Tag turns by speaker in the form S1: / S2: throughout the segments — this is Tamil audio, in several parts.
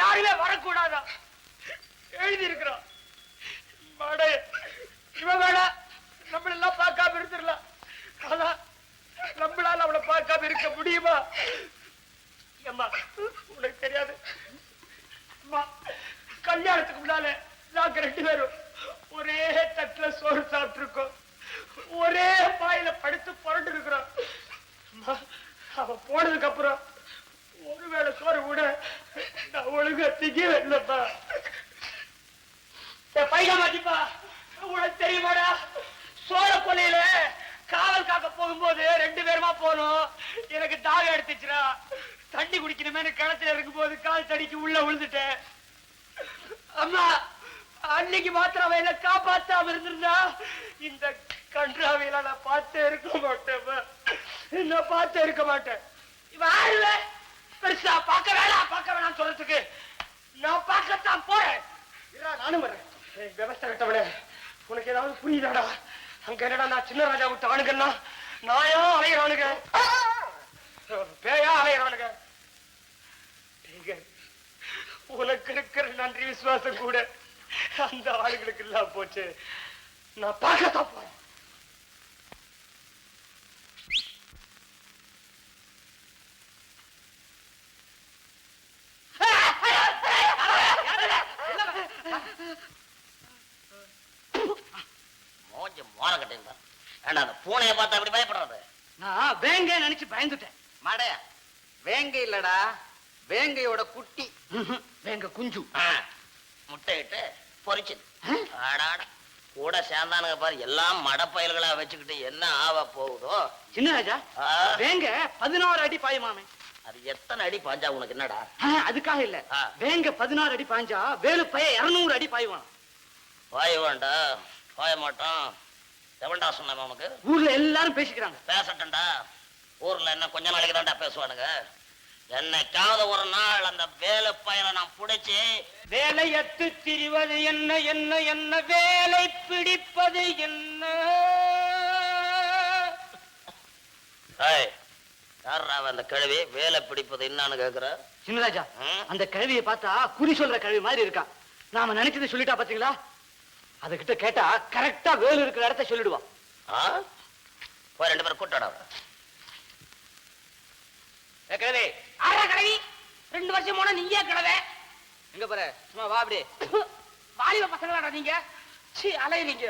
S1: யாருமே வரக்கூடாதா எழுதி இருக்கிறோம். இவன் வேணா நம்மளெல்லாம் பார்க்காம இருந்துடலாம். அதான் நம்மளால அவளை பார்க்காம இருக்க முடியுமா? அம்மா உனக்கு தெரியாது அம்மா, கல்யாணத்துக்கு முன்னால நாங்க 2 பேரும் ஒரே தட்டுல சோறு சாப்பிட்டு இருக்கோம், ஒரே பாயில படுத்து புரண்டு இருக்கிறோம். அவ போனதுக்கு அப்புறம் ஒருவேளை சோறு கூட நான் ஒழுங்கா திங்கவே இல்லப்பா. பையன் மாட்டிப்பா, உனக்கு தெரியுமாடா, சோழ கொலையில காவல் காக்க போகும்போது 2 பேருமா போனோம். எனக்கு தாகம் எடுத்துச்சுடா, தண்ணி குடிக்கணுமே கிணத்துல இருக்கும் போது கால் தடிக்கு உள்ள விழுந்துட்டேன். அம்மா அன்னைக்கு மாத்திரம் அவன் என்ன காப்பாத்தாம இருந்திருந்தா இந்த கன்றாவையில நான் பார்த்தே இருக்க மாட்டேன். நான் பார்த்தே இருக்க மாட்டேன். பெருசா பார்க்க வேணாம் சொல்றதுக்கு நான் பார்க்கத்தான் போறேன். நானும் வரேன். விவசாய கட்டவளே, உனக்கு ஏதாவது புரியுதாடா? அங்க என்னடா நான் சின்ன ராஜா விட்டு ஆணுங்கன்னா நாயா அலையிறானுங்க, பேயா அலையிறானுங்க. உனக்கு இருக்கிற நன்றி விசுவாசம் கூட அந்த ஆளுகளுக்கு எல்லாம் போச்சு. நான் பார்க்கத்தான் போறேன்.
S2: பூனைய பார்த்தா அப்படி பயப்படுறது?
S1: நான் வேங்க நினைச்சு பயந்துட்டேன்.
S3: மாடே, வேங்க இல்லடா, வேங்கையோட குட்டி.
S1: வேங்க குஞ்சு
S2: முட்டையிட்டு பொறிச்சு கூட சேர்ந்தானுங்க பாரு. எல்லாம் மடப்பயல்களா வச்சுக்கிட்டு என்ன ஆவ போகுதோ.
S1: சின்ன ராஜா, வேங்க 16 அடி பாயுமாமே.
S2: அது எத்தனை அடி பாஞ்சா உனக்கு என்னடா?
S1: அதுக்காக இல்ல, வேங்க 16 அடி பாஞ்சா வேலு பைய 200 அடி பாயுவான்.
S2: பாய வேண்டாம், பாய மாட்டான். எவன்டா சொன்ன உனக்கு?
S1: ஊர்ல எல்லாரும் பேசிக்கிறாங்க.
S2: பேசட்டா, ஊர்ல என்ன கொஞ்ச நாளைக்கு தான்டா பேசுவானுங்க. என்னைக்காவது ஒரு நாள் அந்த வேலை பயிரை நான் புடிச்சு
S1: வேலையத்து திரிவது என்ன என்ன என்ன வேலை பிடிப்பது என்ன?
S2: யாரா அந்த கிழவி வேலை பிடிப்பது என்னன்னு கேக்குற?
S1: சின்னராஜா, அந்த கிழவியை பார்த்தா குறி சொல்ற கிழவி மாதிரி இருக்கா. நாம நினைச்சதை சொல்லிட்டா பாத்தீங்களா? அதுகிட்ட கேட்டா கரெக்டா வேலு இருக்கிற இடத்த சொல்லிடுவான்.
S2: போய் 2 பேரும் கூட்டாடா.
S1: கிழவி, ஆறா கிழவி, 2 வருஷம் போனா நீங்க கிழவே
S3: எங்க போற? சும்மா வா. அப்படி
S1: வாலிப பசங்களா நீங்க அலையறீங்க.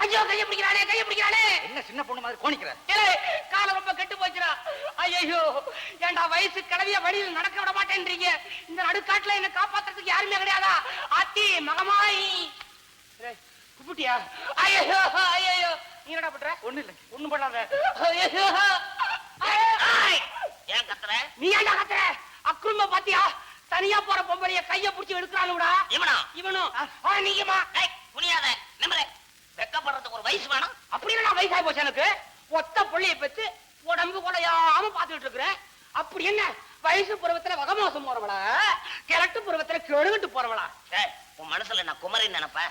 S1: ஐயோ, கைய பிடிக்கிறானே.
S3: என்ன சின்ன பொண்ணு மாதிரி கோணிக்கிற?
S1: காலம் ரொம்ப கெட்டு போச்சுடா. ஐயோ, ஏண்டா வயசு கிழவிய வழியில் நடக்க விட மாட்டேன்றீங்க. இந்த நடுக்காட்டுல என்ன காப்பாத்துறதுக்கு யாருமே கிடையாதா? ஆத்தி மகமாயி குப்புட்டியா? ஐயோ ஐயோ, நீ என்னடா பண்ற? ஒண்ணும் பண்ணாத.
S2: ஏன் கத்துற?
S1: நீ ஏன்டா கத்துற? அக்ரூம பாத்தியா? தனியா போற பொம்பளைய கைய புடிச்சு எடுக்கறானுடா. இவனும் நீங்கமா
S2: புனியாத நம்பரே. வெக்கப்படுறதுக்கு ஒரு வயசு வேணும்.
S1: அப்படி என்ன வயசாகி போச்சு எனக்கு? ஒத்த புள்ளைய பெற்று உடம்பு கொலையாம பாத்துக்கிட்டு இருக்கிறேன். அப்படி என்ன வயசு பருவத்துல வகமோசம் போறவளா, கிழட்டு பருவத்துல கெடுகிட்டு போறவளா?
S2: உன் மனசுல நான் குமரின்னு நினைப்பேன்.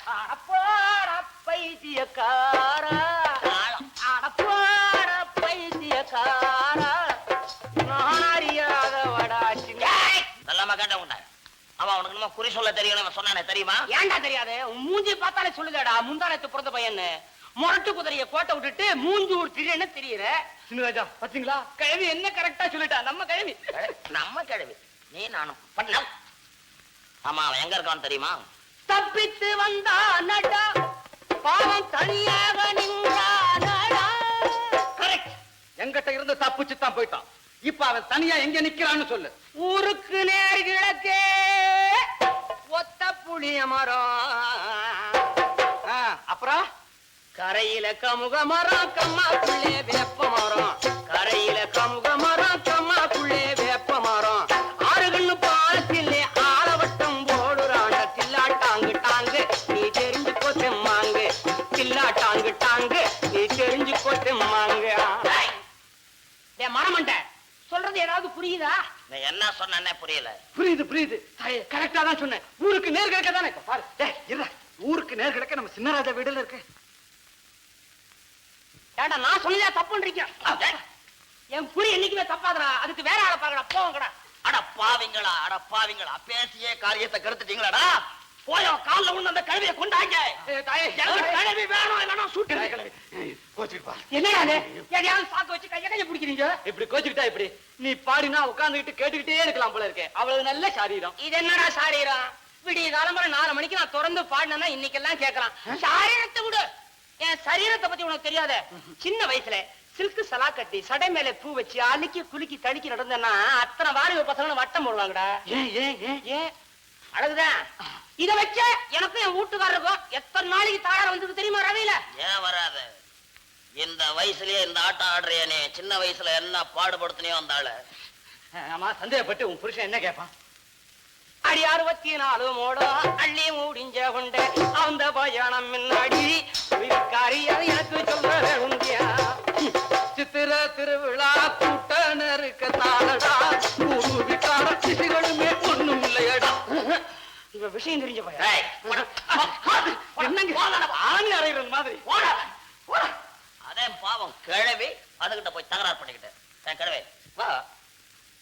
S1: பைத்தியக்காரா, பைத்தியக்காரா,
S2: நல்லமா கேட்ட உண்டா? அவன் உனக்கு நம்ம குறி சொல்ல தெரியணும் சொன்னானே, தெரியுமா?
S1: ஏன்டா தெரியாது? மூஞ்சி பார்த்தாலே சொல்லுதேடா, முந்தானத்து பிறந்த பையன்னு. முரட்டு குதிரைய கோட்டை விட்டுட்டு மூஞ்சி ஒரு திரியன்னு தெரியுற. சின்னராஜா பாத்தீங்களா, கிழவி என்ன கரெக்டா சொல்லிட்டா. நம்ம கிழவி
S2: நீ நானும் பண்ண. ஆமா, அவன் எங்க இருக்கான்னு தெரியுமா?
S1: தப்பித்து வந்தானடா, பாவம் தனியாக நின்றானடா.
S3: கரெக்ட். எங்கிட்ட இருந்து தப்பிச்சு தான் போயிட்டான். இப்ப அவன் தனியா எங்க நிக்கிறான்னு சொல்லு.
S1: ஊருக்கு நேர் கிழக்கே ஒத்த புளிய மரம்,
S3: அப்புறம்
S1: கரையில கமுக மரம், கம்மாக்குள்ளே வேப்ப மரம். கரையில கமுக மரம், கம்மாக்குள்ளே வேப்ப மரம். ஆறுகண்ணு பாலத்திலே ஆலவட்டம் போடுறான. தில்லாட்டாங்கு டாங்கு நீ தெரிஞ்சு போத்தம்மாங்கு, தில்லாட்டாங்கு டாங்கு நீ தெரிஞ்சு போத்தம்மாங்க. மரமண்ட சொல்றது ஏதாவது புரியுதா?
S2: என்ன சொன்ன புரியல?
S1: புரியுது. கரெக்டா தான் சொன்னேன். ஊருக்கு நேர் கிழக்க தானே. பாரு,
S3: ஊருக்கு நேர் கிழக்க நம்ம சின்னராஜா வீடுல இருக்கு.
S1: ஏண்டா நான் சொன்னதா தப்புன்றீங்க? என் புரி என்னைக்குமே தப்பாதடா. அதுக்கு வேற ஆளை பாக்கடா. போங்கடா.
S2: அட பாவிங்களா பேசியே காரியத்தை கெடுத்துட்டீங்களாடா. போயோ கால்ல உள்ள அந்த கழுவியை கொண்டாங்க. கழுவி வேணும் இல்லைன்னா சுட்டு.
S1: என்னடா எதையாவது சாக்கு வச்சு கைய பிடிக்கிறீங்க?
S3: இப்படி கோச்சுக்கிட்டா இப்படி நீ பாடினா உட்கார்ந்துகிட்டு கேட்டுக்கிட்டே இருக்கலாம் போல இருக்கே. அவ்வளவு நல்ல சாரீரம்.
S1: இது என்னடா சாரீரம்? விடிய காலம்பர 4 மணிக்கு நான் திறந்து பாடினா இன்னைக்கெல்லாம் கேட்கலாம். சாரீரத்தை விடு, என் சரீரத்தை பத்தி உனக்கு தெரியாத. சின்ன வயசுல சில்கு சலா கட்டி சடை மேல பூ வச்சு அழுக்கி குலுக்கி தடுக்கி நடந்தேன்னா அத்தனை வாலிப பசங்க வட்டம் போடுவாங்கடா. ஏன் அழகுதான். இத வச்ச எனக்கும் என் வீட்டுக்காரருக்கும் எத்தனை நாளைக்கு தாயார வந்தது தெரியுமா ரவியில?
S2: ஏன் வராத? இந்த வயசுலயே இந்த ஆட்டம் ஆடுறிய நீ. சின்ன வயசுல என்ன பாடுபடுத்தினியோ அந்த ஆளு.
S3: ஆமா, சந்தேகப்பட்டு உன் புருஷன் என்ன கேட்பான்?
S1: அடி 64 மோடம் அள்ளி மூடிஞ்ச கொண்ட அந்த பயணம் முன்னாடி அது எனக்கு சொல்ல வேண்டியா.
S3: சித்திர திருவிழா கூட்ட நெருக்க தாளடா, விட்டார சிசுகளுமே ஒண்ணும் இல்லையடா.
S1: இவ விஷயம் தெரிஞ்ச பையன்.
S2: ஏய்,
S3: ஆணி அறையிறது மாதிரி.
S2: அதே பாவம் கிழவி அதுகிட்ட போய் தகராறு பண்ணிக்கிட்டேன். கிழவி வா,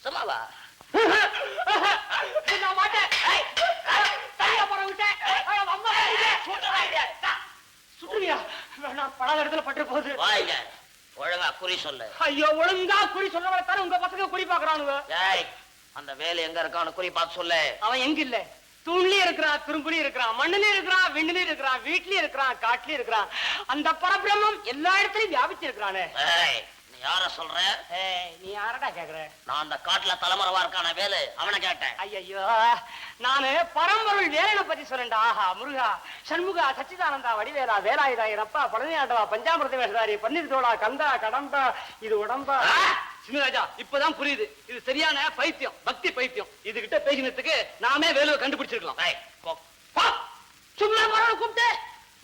S2: சும்மா வா.
S1: நான் மாட்டேன். தனியா போற விட்டேன். சுற்றுவியா? நான் பல இடத்துல பட்டு போகுது.
S2: வாங்க, ஒழுங்கா குறி சொல்லு.
S1: ஐயோ, ஒழுங்கா குறி சொல்ல வளர்த்தாரு உங்க பசங்க குறி பாக்குறானுங்க.
S2: ஏய், அந்த வேலை எங்க இருக்கான்னு குறி பார்த்து சொல்லு.
S1: அவன் எங்க இல்ல, தூண்லயும் இருக்கிறான், துரும்புலயும் இருக்கிறான், மண்ணுலயும் இருக்கிறான், விண்ணுலயும் இருக்கிறான், வீட்லயும் இருக்கிறான், காட்டுலயும் இருக்கிறான். அந்த பரபிரம்மம் எல்லா இடத்துலயும் வியாபிச்சிருக்கிறானே.
S2: ஏய், நீ யார சொல்ற?
S1: நீ யாரடா கேக்குற?
S2: நான் அந்த காட்டுல தலைமறைவா இருக்கான வேலு, அவனை கேட்டேன்.
S1: ஐயோ, நானு பரம்பொருள் வேலனை பத்தி சொல்றேன்டா. ஆஹா, முருகா, சண்முகா, சச்சிதானந்தா, வடிவேலா, வேலாயுதா, அப்பா, பழனியாண்டவா, பஞ்சாமிரத வேஷதாரி, பன்னீர் தோளா, கந்தா, கடம்பா, இது உடம்பா.
S3: சின்னராஜா, இப்பதான் புரியுது. இது சரியான பைத்தியம், பக்தி பைத்தியம். இதுகிட்ட பேசினதுக்கு நாமே வேலுவை கண்டுபிடிச்சிருக்கலாம்.
S2: ஏய், போ.
S1: சும்மா பரவ கூப்பிட்டு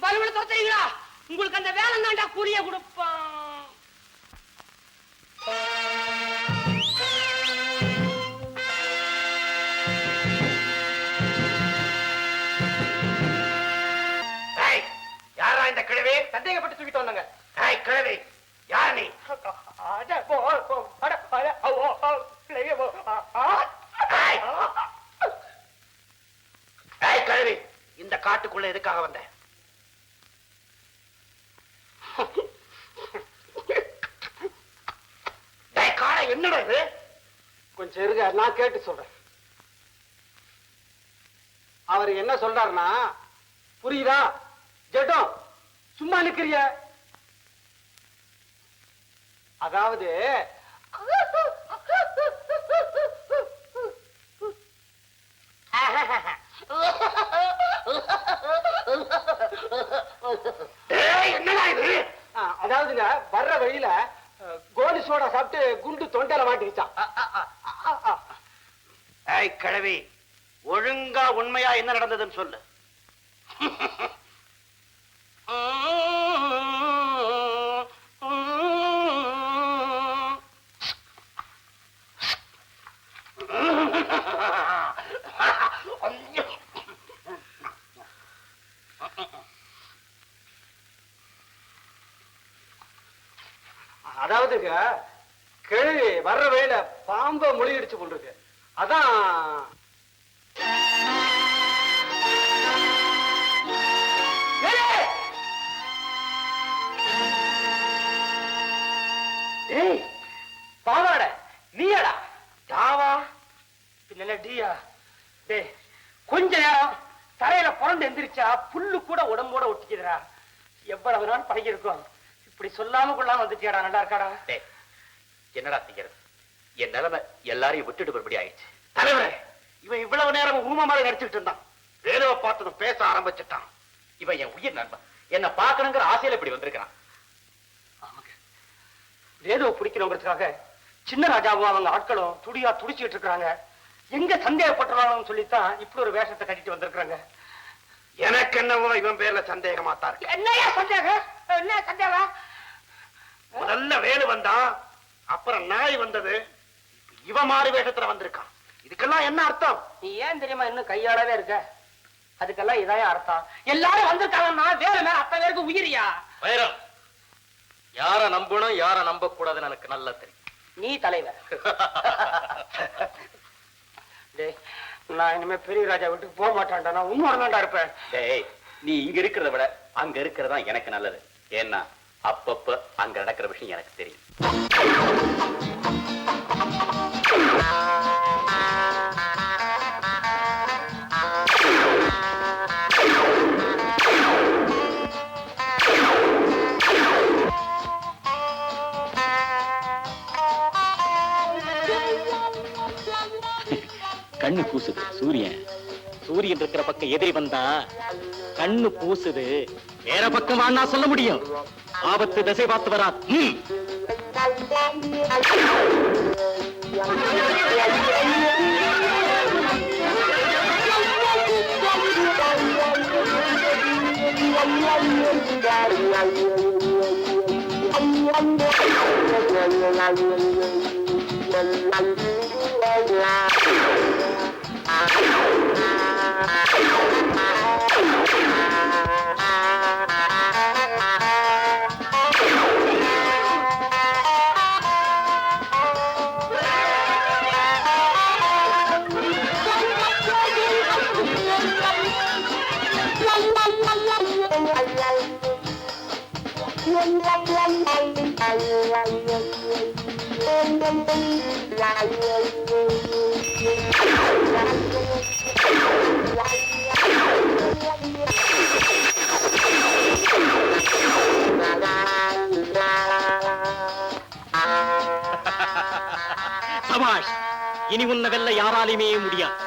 S1: பலவனை தோத்தீங்களா? உங்களுக்கு அந்த வேலை தாண்டா கூலிய கொடுப்பான்.
S2: யாரா இந்த கிழவி?
S1: சந்தேகப்பட்டு தூக்கிட்டு வந்தாங்க.
S2: ஏய் கிழவி, யார் நீ? ஏய் கிழவி, இந்த காட்டுக்குள்ள எதுக்காக வந்த? ஏய் காடை, என்னடா இது?
S3: கொஞ்சம் இருங்க, நான் கேட்டு சொல்றேன். அவர் என்ன சொல்றாருன்னா, புரியுதா? ஜட்டம் சும்மா நிக்கிறிய. அதாவது
S2: என்னடா இது?
S3: அதாவதுங்க, வர்ற வழியில கோலி சோடா சாப்பிட்டு குண்டு தொண்டையில மாட்டிக்கிச்சான்.
S2: ஏய் கிழவி, ஒழுங்கா உண்மையா என்ன நடந்ததுன்னு சொல்லு.
S3: அதாவதுங்க, கிழவி வர்ற வழியில பாம்ப முழுகிடுச்சு போன்றிருக்கு. அதான்
S1: பாவாட நீயாடா? ஜாவா பின்ன டீயா? டே, கொஞ்ச நேரம் தரையில புரண்டு எந்திரிச்சா புல்லு கூட உடம்போட ஒட்டிக்குதுடா. எவ்வளவு நாள் பழகி இருக்கும், இப்படி சொல்லாம கொள்ளாம வந்துட்டியாடா. நல்லா இருக்காடா?
S2: என்னடா செய்யறது? என் நிலைமை எல்லாரையும் விட்டுட்டு போறபடி ஆயிடுச்சு.
S3: தலைவரே, இவன் இவ்வளவு நேரம் ஊம மாதிரி நடிச்சுட்டு இருந்தான்.
S2: வேலுவை பார்த்ததும் பேச ஆரம்பிச்சுட்டான். இவன் என் உயிர் நண்பன், என்ன பார்க்கணுங்கிற ஆசையில இப்படி வந்திருக்கான்.
S1: வேலுவை பிடிக்கணுங்கிறதுக்காக சின்ன ராஜாவும் அவங்க ஆட்களும் துடியா துடிச்சுட்டு இருக்காங்க. எங்க சந்தேகப்பட்டுறாங்கன்னு சொல்லித்தான் இப்படி ஒரு வேஷத்தை கட்டிட்டு வந்திருக்காங்க.
S2: எனக்கு என்னவோ இவன் பேர்ல சந்தேகமா தான் இருக்கு.
S1: என்னையா சந்தேகம்? என்ன சந்தேகம்?
S2: முதல்ல வேலு வந்தான், அப்புறம் நாய் வந்தது, இவன் மாறு வேஷத்துல வந்திருக்கான். இதுக்கெல்லாம் என்ன அர்த்தம்?
S1: நீ ஏன் தெரியுமா இன்னும் கையாளவே இருக்க? அதுக்கெல்லாம் இதான் அர்த்தம். எல்லாரும் வந்திருக்காங்கன்னா வேற மேல அத்தனை பேருக்கு உயிரியா?
S3: வைரம், யார நம்பணும் யார நம்ப கூடாதுன்னு எனக்கு நல்லா தெரியும்.
S1: நீ தலைவர். டேய், நான் இனிமே பெரிய ராஜா வீட்டுக்கு போக மாட்டான்டா. நான் உண்மையோட தான்டா இருப்பேன்.
S4: டேய், நீ இங்க இருக்கிறத விட அங்க இருக்கிறதா எனக்கு நல்லது. ஏன்னா அப்பப்ப அங்க நடக்கிற விஷயம் எனக்கு தெரியும். கண்ணு கூசுது சூரியன். சூரியன் இருக்கிற பக்கம் எதிரி வந்தா கண்ணு கூசுது. வேற பக்கம் வான்னா சொல்ல முடியும். ஆபத்து திசை பார்த்து வரா. சபாஷ், இனி உன்னை வெல்ல யாராலுமே முடியாது.